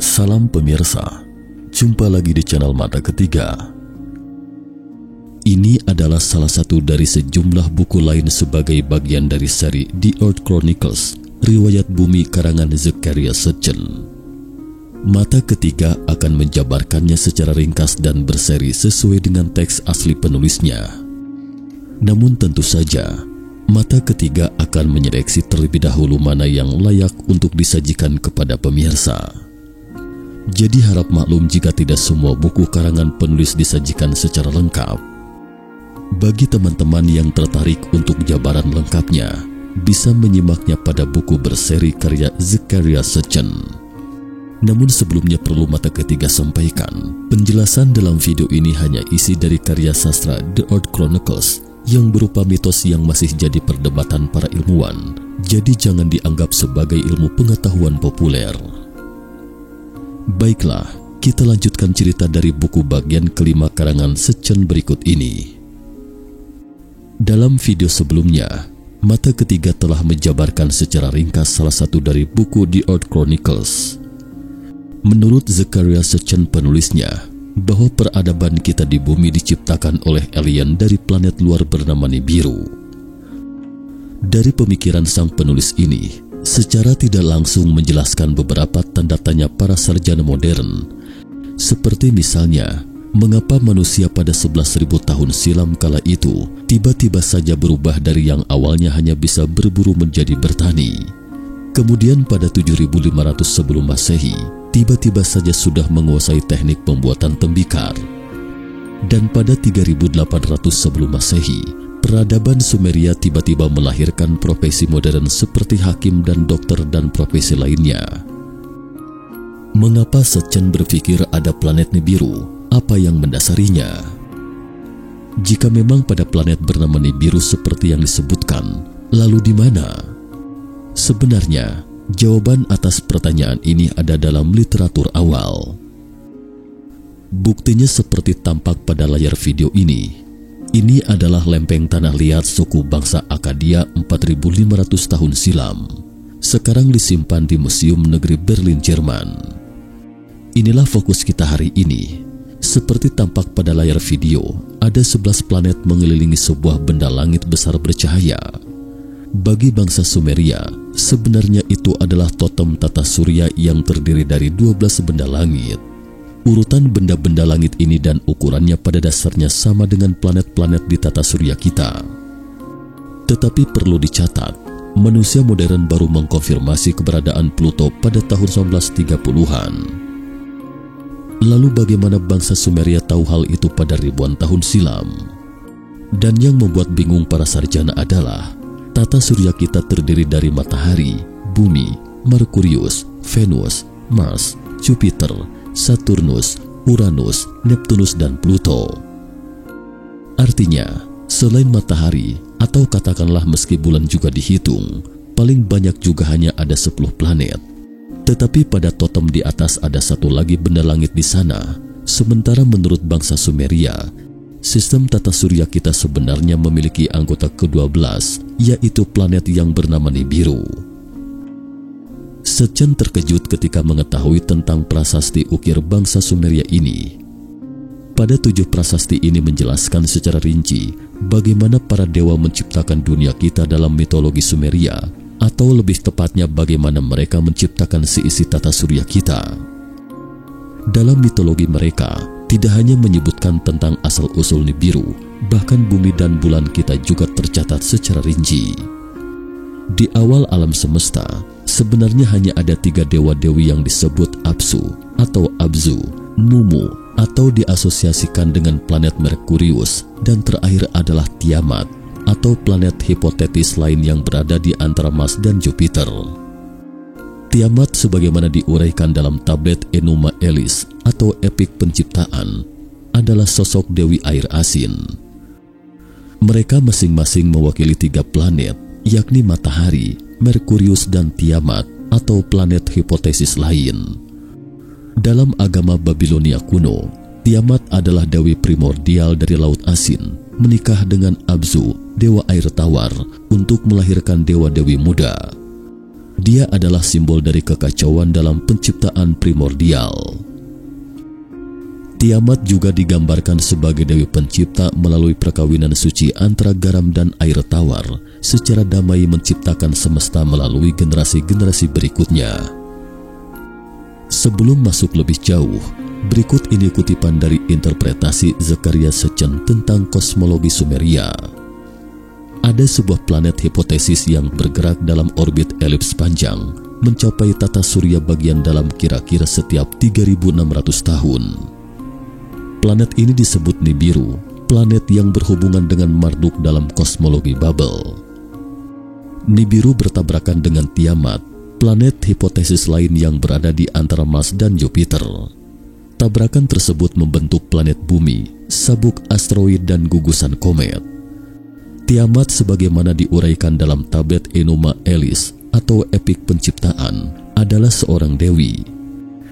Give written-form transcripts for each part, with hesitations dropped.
Salam pemirsa, jumpa lagi di channel Mata Ketiga. Ini adalah salah satu dari sejumlah buku lain sebagai bagian dari seri The Earth Chronicles, riwayat bumi karangan Zecharia Sitchin. Mata Ketiga akan menjabarkannya secara ringkas dan berseri sesuai dengan teks asli penulisnya. Namun tentu saja, Mata Ketiga akan menyeleksi terlebih dahulu mana yang layak untuk disajikan kepada pemirsa. Jadi harap maklum jika tidak semua buku karangan penulis disajikan secara lengkap. Bagi teman-teman yang tertarik untuk jabaran lengkapnya, bisa menyimaknya pada buku berseri karya Zecharia Sitchin. Namun sebelumnya perlu Mata Ketiga sampaikan, penjelasan dalam video ini hanya isi dari karya sastra The Earth Chronicles yang berupa mitos yang masih jadi perdebatan para ilmuwan. Jadi jangan dianggap sebagai ilmu pengetahuan populer. Baiklah, kita lanjutkan cerita dari buku bagian kelima karangan Sitchin berikut ini. Dalam video sebelumnya, Mata Ketiga telah menjabarkan secara ringkas salah satu dari buku The Earth Chronicles. Menurut Zecharia Sitchin penulisnya, bahwa peradaban kita di bumi diciptakan oleh alien dari planet luar bernama Nibiru. Dari pemikiran sang penulis ini, secara tidak langsung menjelaskan beberapa tanda tanya para sarjana modern, seperti misalnya, mengapa manusia pada 11.000 tahun silam kala itu tiba-tiba saja berubah dari yang awalnya hanya bisa berburu menjadi bertani. Kemudian pada 7.500 sebelum Masehi, tiba-tiba saja sudah menguasai teknik pembuatan tembikar. Dan pada 3.800 sebelum Masehi, peradaban Sumeria tiba-tiba melahirkan profesi modern seperti hakim dan dokter dan profesi lainnya. Mengapa Sitchin berpikir ada planet Nibiru? Apa yang mendasarinya? Jika memang pada planet bernama Nibiru seperti yang disebutkan, lalu di mana? Sebenarnya, jawaban atas pertanyaan ini ada dalam literatur awal. Buktinya seperti tampak pada layar video ini. Ini adalah lempeng tanah liat suku bangsa Akadia 4.500 tahun silam. Sekarang disimpan di Museum Negeri Berlin, Jerman. Inilah fokus kita hari ini. Seperti tampak pada layar video, ada 11 planet mengelilingi sebuah benda langit besar bercahaya. Bagi bangsa Sumeria, sebenarnya itu adalah totem tata surya yang terdiri dari 12 benda langit. Urutan benda-benda langit ini dan ukurannya pada dasarnya sama dengan planet-planet di tata surya kita. Tetapi perlu dicatat, manusia modern baru mengkonfirmasi keberadaan Pluto pada tahun 1930-an. Lalu bagaimana bangsa Sumeria tahu hal itu pada ribuan tahun silam? Dan yang membuat bingung para sarjana adalah, tata surya kita terdiri dari matahari, bumi, Merkurius, Venus, Mars, Jupiter, Saturnus, Uranus, Neptunus, dan Pluto. Artinya, selain matahari, atau katakanlah meski bulan juga dihitung, paling banyak juga hanya ada 10 planet. Tetapi pada totem di atas ada satu lagi benda langit di sana. Sementara menurut bangsa Sumeria, sistem tata surya kita sebenarnya memiliki anggota ke-12, yaitu planet yang bernama Nibiru. Sitchin terkejut ketika mengetahui tentang prasasti ukir bangsa Sumeria ini. Pada 7 prasasti ini menjelaskan secara rinci bagaimana para dewa menciptakan dunia kita dalam mitologi Sumeria, atau lebih tepatnya bagaimana mereka menciptakan seisi tata surya kita. Dalam mitologi mereka, tidak hanya menyebutkan tentang asal-usul Nibiru, bahkan bumi dan bulan kita juga tercatat secara rinci. Di awal alam semesta, sebenarnya hanya ada 3 dewa-dewi yang disebut Apsu atau Abzu, Mumu atau diasosiasikan dengan planet Merkurius, dan terakhir adalah Tiamat atau planet hipotetis lain yang berada di antara Mars dan Jupiter. Tiamat sebagaimana diuraikan dalam tablet Enuma Elis atau epik penciptaan adalah sosok dewi air asin. Mereka masing-masing mewakili 3 planet, yakni matahari, Merkurius, dan Tiamat atau planet hipotesis lain. Dalam agama Babilonia kuno, Tiamat adalah dewi primordial dari Laut Asin, menikah dengan Abzu, dewa air tawar, untuk melahirkan dewa-dewi muda. Dia adalah simbol dari kekacauan dalam penciptaan primordial. Tiamat juga digambarkan sebagai dewi pencipta melalui perkawinan suci antara garam dan air tawar, secara damai menciptakan semesta melalui generasi-generasi berikutnya. Sebelum masuk lebih jauh, berikut ini kutipan dari interpretasi Zecharia Sitchin tentang kosmologi Sumeria. Ada sebuah planet hipotesis yang bergerak dalam orbit elips panjang, mencapai tata surya bagian dalam kira-kira setiap 3.600 tahun. Planet ini disebut Nibiru, planet yang berhubungan dengan Marduk dalam kosmologi Babel. Nibiru bertabrakan dengan Tiamat, planet hipotesis lain yang berada di antara Mars dan Jupiter. Tabrakan tersebut membentuk planet bumi, sabuk asteroid dan gugusan komet. Tiamat sebagaimana diuraikan dalam tablet Enuma Elis atau epik penciptaan adalah seorang dewi.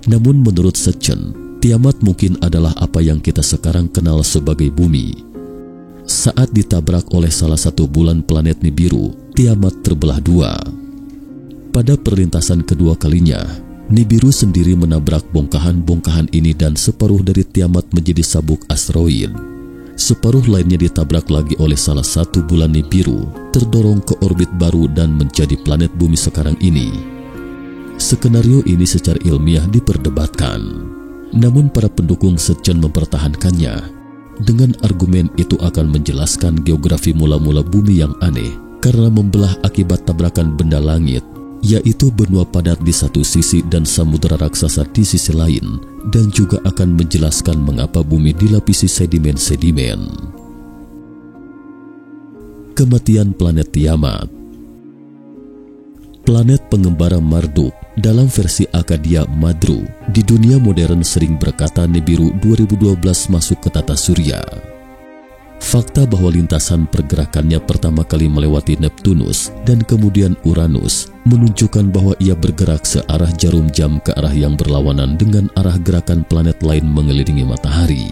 Namun menurut Sitchin, Tiamat mungkin adalah apa yang kita sekarang kenal sebagai bumi. Saat ditabrak oleh salah satu bulan planet Nibiru, Tiamat terbelah dua. Pada perlintasan kedua kalinya, Nibiru sendiri menabrak bongkahan-bongkahan ini dan separuh dari Tiamat menjadi sabuk asteroid. Separuh lainnya ditabrak lagi oleh salah satu bulan Nibiru, terdorong ke orbit baru dan menjadi planet bumi sekarang ini. Skenario ini secara ilmiah diperdebatkan, namun para pendukung Sitchin mempertahankannya dengan argumen itu akan menjelaskan geografi mula-mula bumi yang aneh karena membelah akibat tabrakan benda langit, yaitu benua padat di satu sisi dan samudera raksasa di sisi lain, dan juga akan menjelaskan mengapa bumi dilapisi sedimen-sedimen. Kematian planet Tiamat. Planet pengembara Marduk dalam versi Akkadia Madru di dunia modern sering berkata Nibiru 2012 masuk ke tata surya. Fakta bahwa lintasan pergerakannya pertama kali melewati Neptunus dan kemudian Uranus menunjukkan bahwa ia bergerak searah jarum jam ke arah yang berlawanan dengan arah gerakan planet lain mengelilingi matahari.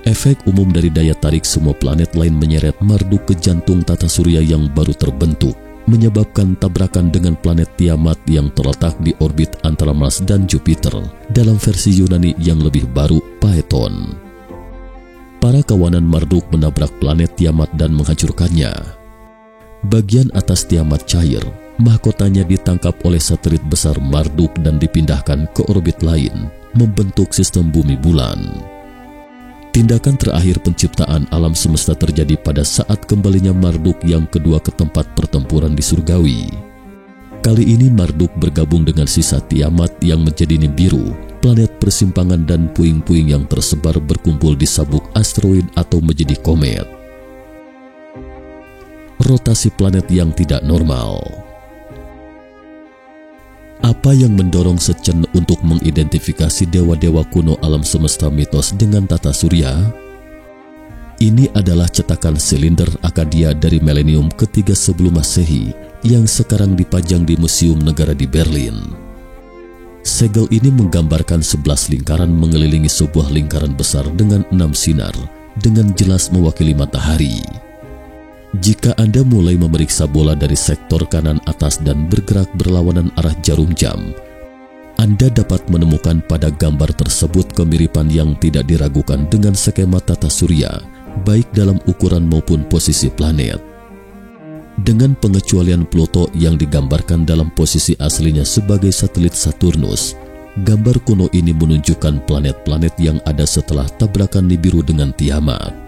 Efek umum dari daya tarik semua planet lain menyeret Marduk ke jantung tata surya yang baru terbentuk, menyebabkan tabrakan dengan planet Tiamat yang terletak di orbit antara Mars dan Jupiter dalam versi Yunani yang lebih baru, Phaeton. Para kawanan Marduk menabrak planet Tiamat dan menghancurkannya. Bagian atas Tiamat cair, mahkotanya ditangkap oleh satelit besar Marduk dan dipindahkan ke orbit lain, membentuk sistem bumi bulan. Tindakan terakhir penciptaan alam semesta terjadi pada saat kembalinya Marduk yang kedua ke tempat pertempuran di surgawi. Kali ini Marduk bergabung dengan sisa Tiamat yang menjadi Nibiru, planet persimpangan dan puing-puing yang tersebar berkumpul di sabuk asteroid atau menjadi komet. Rotasi planet yang tidak normal. Apa yang mendorong Sitchin untuk mengidentifikasi dewa-dewa kuno alam semesta mitos dengan tata surya? Ini adalah cetakan silinder Akkadia dari milenium ketiga sebelum Masehi yang sekarang dipajang di Museum Negara di Berlin. Segel ini menggambarkan 11 lingkaran mengelilingi sebuah lingkaran besar dengan 6 sinar, dengan jelas mewakili matahari. Jika Anda mulai memeriksa bola dari sektor kanan atas dan bergerak berlawanan arah jarum jam, Anda dapat menemukan pada gambar tersebut kemiripan yang tidak diragukan dengan skema tata surya, baik dalam ukuran maupun posisi planet. Dengan pengecualian Pluto yang digambarkan dalam posisi aslinya sebagai satelit Saturnus, gambar kuno ini menunjukkan planet-planet yang ada setelah tabrakan Nibiru dengan Tiamat.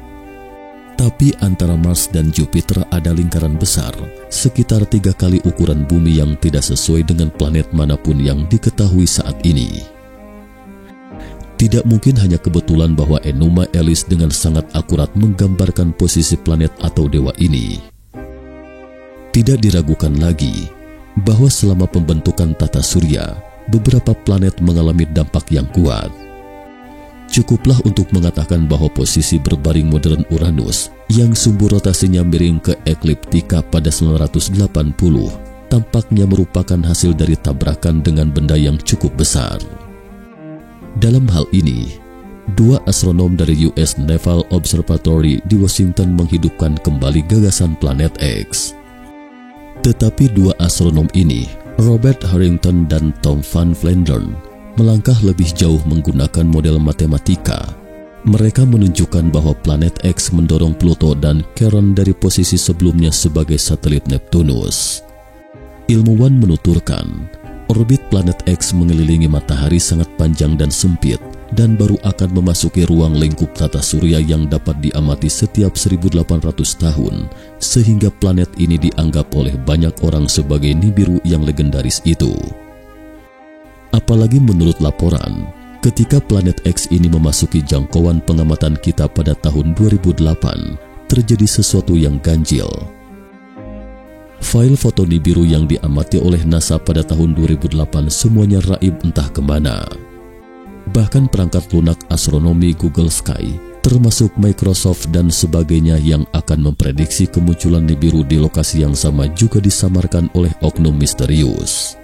Tapi antara Mars dan Jupiter ada lingkaran besar, sekitar 3 kali ukuran bumi yang tidak sesuai dengan planet manapun yang diketahui saat ini. Tidak mungkin hanya kebetulan bahwa Enuma Elis dengan sangat akurat menggambarkan posisi planet atau dewa ini. Tidak diragukan lagi bahwa selama pembentukan tata surya, beberapa planet mengalami dampak yang kuat. Cukuplah untuk mengatakan bahwa posisi berbaring modern Uranus yang sumbu rotasinya miring ke ekliptika pada 980 tampaknya merupakan hasil dari tabrakan dengan benda yang cukup besar. Dalam hal ini, 2 astronom dari US Naval Observatory di Washington menghidupkan kembali gagasan planet X. Tetapi 2 astronom ini Robert Harrington dan Tom van Vlendern melangkah lebih jauh menggunakan model matematika. Mereka menunjukkan bahwa planet X mendorong Pluto dan Charon dari posisi sebelumnya sebagai satelit Neptunus. Ilmuwan menuturkan, orbit planet X mengelilingi matahari sangat panjang dan sempit dan baru akan memasuki ruang lingkup tata surya yang dapat diamati setiap 1800 tahun, sehingga planet ini dianggap oleh banyak orang sebagai Nibiru yang legendaris itu. Apalagi menurut laporan, ketika planet X ini memasuki jangkauan pengamatan kita pada tahun 2008, terjadi sesuatu yang ganjil. File foto Nibiru yang diamati oleh NASA pada tahun 2008 semuanya raib entah kemana. Bahkan perangkat lunak astronomi Google Sky, termasuk Microsoft dan sebagainya yang akan memprediksi kemunculan Nibiru di lokasi yang sama juga disamarkan oleh oknum misterius.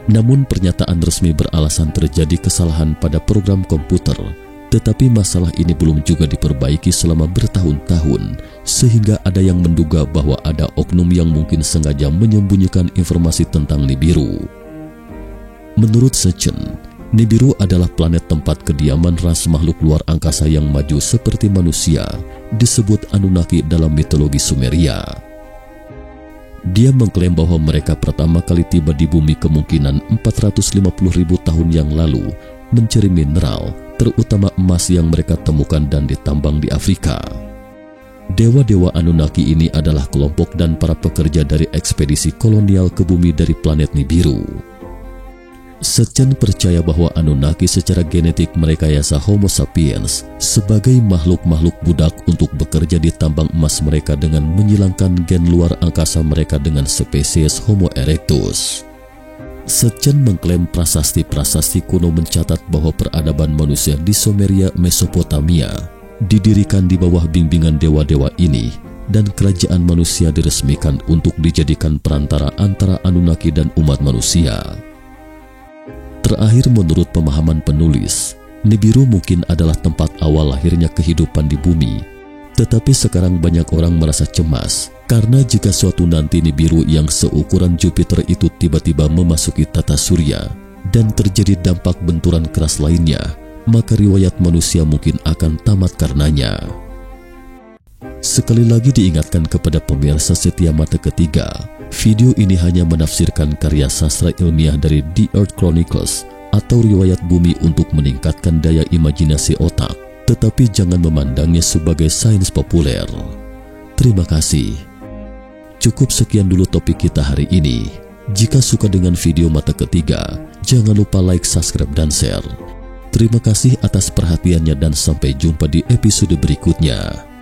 Namun pernyataan resmi beralasan terjadi kesalahan pada program komputer, tetapi masalah ini belum juga diperbaiki selama bertahun-tahun, sehingga ada yang menduga bahwa ada oknum yang mungkin sengaja menyembunyikan informasi tentang Nibiru. Menurut Sitchin, Nibiru adalah planet tempat kediaman ras makhluk luar angkasa yang maju seperti manusia, disebut Anunnaki dalam mitologi Sumeria. Dia mengklaim bahwa mereka pertama kali tiba di bumi kemungkinan 450.000 tahun yang lalu, mencari mineral, terutama emas yang mereka temukan dan ditambang di Afrika. Dewa-dewa Anunnaki ini adalah kelompok dan para pekerja dari ekspedisi kolonial ke bumi dari planet Nibiru. Sitchin percaya bahwa Anunnaki secara genetik merekayasa Homo sapiens sebagai makhluk-makhluk budak untuk bekerja di tambang emas mereka dengan menyilangkan gen luar angkasa mereka dengan spesies Homo erectus. Sitchin mengklaim prasasti-prasasti kuno mencatat bahwa peradaban manusia di Sumeria, Mesopotamia didirikan di bawah bimbingan dewa-dewa ini, dan kerajaan manusia diresmikan untuk dijadikan perantara antara Anunnaki dan umat manusia. Terakhir, menurut pemahaman penulis, Nibiru mungkin adalah tempat awal lahirnya kehidupan di bumi. Tetapi sekarang banyak orang merasa cemas, karena jika suatu nanti Nibiru yang seukuran Jupiter itu tiba-tiba memasuki tata surya, dan terjadi dampak benturan keras lainnya, maka riwayat manusia mungkin akan tamat karenanya. Sekali lagi diingatkan kepada pemirsa setia Mata Ketiga, video ini hanya menafsirkan karya sastra ilmiah dari The Earth Chronicles atau riwayat bumi untuk meningkatkan daya imajinasi otak, tetapi jangan memandangnya sebagai sains populer. Terima kasih. Cukup sekian dulu topik kita hari ini. Jika suka dengan video Mata Ketiga, jangan lupa like, subscribe, dan share. Terima kasih atas perhatiannya dan sampai jumpa di episode berikutnya.